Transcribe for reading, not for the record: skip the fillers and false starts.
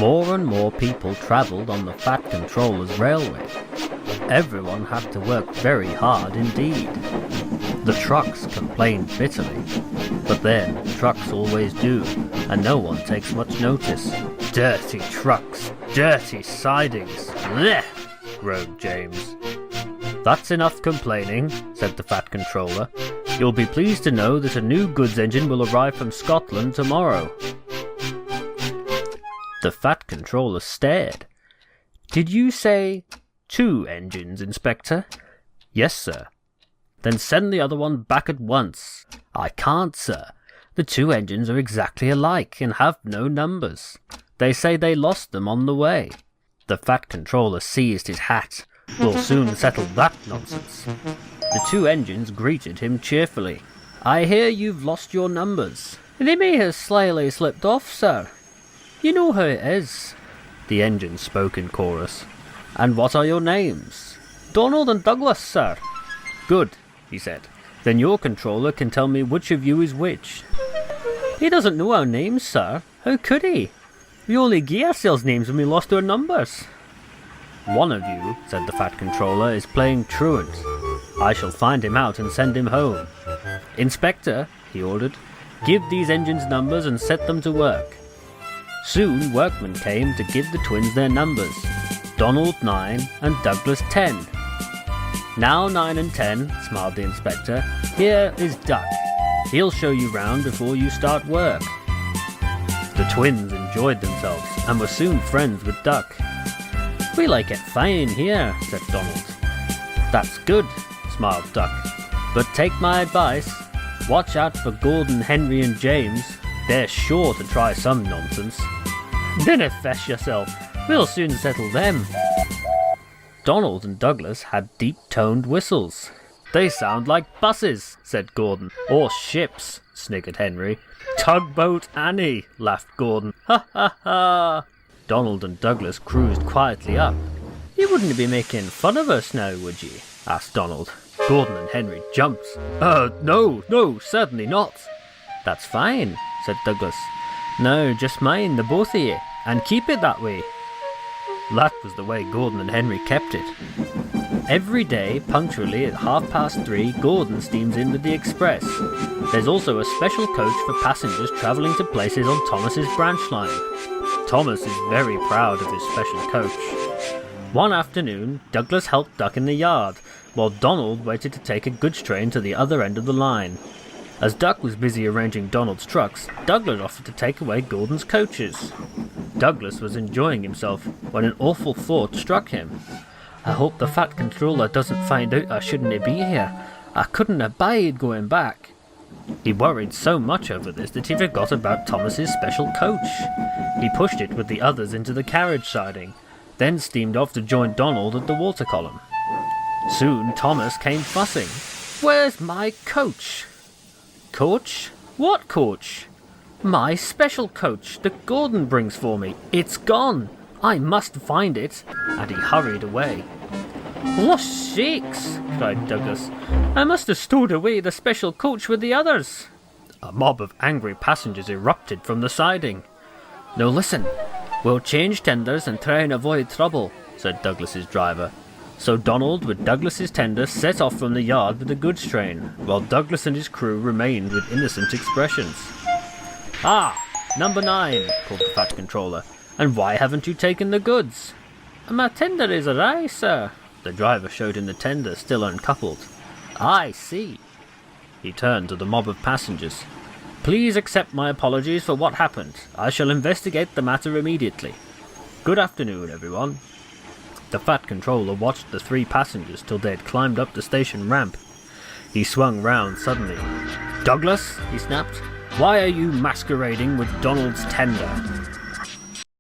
More and more people travelled on the Fat Controller's railway. Everyone had to work very hard indeed. The trucks complained bitterly, but then trucks always do, and no one takes much notice. Dirty trucks, dirty sidings, bleh, groaned James. That's enough complaining, said the Fat Controller. You'll be pleased to know that a new goods engine will arrive from Scotland tomorrow. The Fat Controller stared. Did you say 2 engines, Inspector? Yes, sir. Then send the other one back at once. I can't, sir. The 2 engines are exactly alike and have no numbers. They say they lost them on the way. The Fat Controller seized his hat. We'll soon settle that nonsense. The 2 engines greeted him cheerfully. I hear you've lost your numbers. They may have slyly slipped off, sir. You know how it is. The engines spoke in chorus. And what are your names? Donald and Douglas, sir. Good, he said. Then your controller can tell me which of you is which. He doesn't know our names, sir. How could he? We only gave ourselves names when we lost our numbers. One of you, said the Fat Controller, is playing truant. I shall find him out and send him home. Inspector, he ordered, give these engines numbers and set them to work. Soon workmen came to give the twins their numbers. Donald 9 and Douglas 10. Now 9 and 10, smiled the inspector. Here is Duck. He'll show you round before you start work. The twins enjoyed themselves and were soon friends with Duck. We like it fine here, said Donald. That's good, smiled Duck. But take my advice. Watch out for Gordon, Henry and James. They're sure to try some nonsense. Dinna fesh yourself. We'll soon settle them. Donald and Douglas had deep-toned whistles. They sound like buses, said Gordon. Or ships, sniggered Henry. Tugboat Annie, laughed Gordon. Ha ha ha. Donald and Douglas cruised quietly up. You wouldn't be making fun of us now, would ye? Asked Donald. Gordon and Henry jumped. No, certainly not. That's fine, said Douglas. Now just mind the both of ye, and keep it that way. That was the way Gordon and Henry kept it. Every day, punctually at 3:30, Gordon steams in with the express. There's also a special coach for passengers travelling to places on Thomas's branch line. Thomas is very proud of his special coach. One afternoon, Douglas helped Duck in the yard, while Donald waited to take a goods train to the other end of the line. As Duck was busy arranging Donald's trucks, Douglas offered to take away Gordon's coaches. Douglas was enjoying himself when an awful thought struck him. I hope the Fat Controller doesn't find out I shouldn't be here. I couldn't abide going back. He worried so much over this that he forgot about Thomas's special coach. He pushed it with the others into the carriage siding, then steamed off to join Donald at the water column. Soon Thomas came fussing. Where's my coach? Coach? What coach? My special coach that Gordon brings for me. It's gone. I must find it. And he hurried away. Oh, sakes, cried Douglas. I must have stowed away the special coach with the others. A mob of angry passengers erupted from the siding. Now listen, we'll change tenders and try and avoid trouble, said Douglas's driver. So Donald with Douglas's tender set off from the yard with the goods train, while Douglas and his crew remained with innocent expressions. Ah, number 9, called the Fat Controller. And why haven't you taken the goods? My tender is awry, sir. The driver showed him the tender, still uncoupled. I see. He turned to the mob of passengers. Please accept my apologies for what happened. I shall investigate the matter immediately. Good afternoon, everyone. The Fat Controller watched the 3 passengers till they had climbed up the station ramp. He swung round suddenly. Douglas, he snapped, why are you masquerading with Donald's tender?